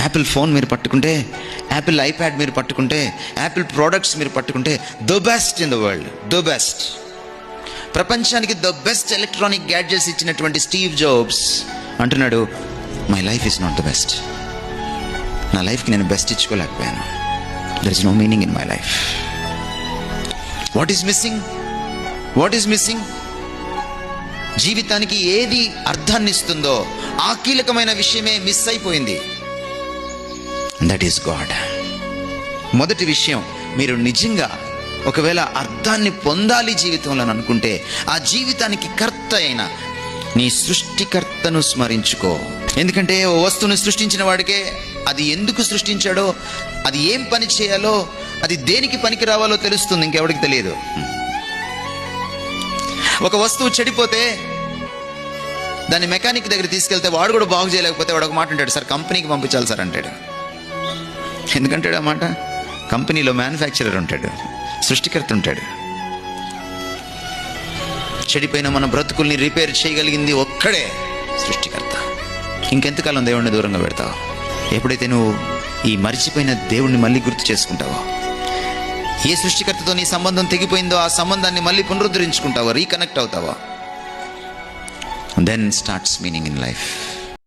Apple phone మీరు పట్టుకుంటే, Apple iPad మీరు పట్టుకుంటే, యాపిల్ ప్రోడక్ట్స్ మీరు పట్టుకుంటే, the best in the world, the best. ప్రపంచానికి ద బెస్ట్ ఎలక్ట్రానిక్ గ్యాడ్జెట్స్ ఇచ్చినటువంటి స్టీవ్ జాబ్స్ అంటున్నాడు, my life is not the best. నా లైఫ్కి నేను బెస్ట్ ఇచ్చుకోలేకపోయాను. There is no meaning in my life. What is missing? What is missing? జీవితానికి ఏది అర్థాన్ని ఇస్తుందో ఆ కీలకమైన విషయమే మిస్ అయిపోయింది. That is God. మొదటి విషయం, మీరు నిజంగా ఒకవేళ అర్థాన్ని పొందాలి జీవితంలో అని అనుకుంటే, ఆ జీవితానికి కర్త అయిన నీ సృష్టికర్తను స్మరించుకో. ఎందుకంటే ఓ వస్తువును సృష్టించిన వాడికే అది ఎందుకు సృష్టించాడో, అది ఏం పని చేయాలో, అది దేనికి పనికి రావాలో తెలుస్తుంది, ఇంకెవడికి తెలియదు. ఒక వస్తువు చెడిపోతే దాన్ని మెకానిక్ దగ్గర తీసుకెళ్తే వాడు కూడా బాగు చేయలేకపోతే వాడు ఒక మాట అంటాడు, సార్ కంపెనీకి పంపించాలి సార్ అంటాడు. ఎందుకంటాడు ఆ మాట? కంపెనీలో మ్యానుఫ్యాక్చరర్ ఉంటాడు, సృష్టికర్త ఉంటాడు. చెడిపోయిన మన బ్రతుకుల్ని రిపేర్ చేయగలిగింది ఒక్కడే, సృష్టికర్త. ఇంకెంతకాలం దేవుడిని దూరంగా పెడతావు? ఎప్పుడైతే నువ్వు ఈ మరిచిపోయిన దేవుణ్ణి మళ్ళీ గుర్తు చేసుకుంటావో, ఏ సృష్టికర్తతో నీ సంబంధం తెగిపోయిందో ఆ సంబంధాన్ని మళ్ళీ పునరుద్ధరించుకుంటావో, రీకనెక్ట్ అవుతావో, then starts meaning in life.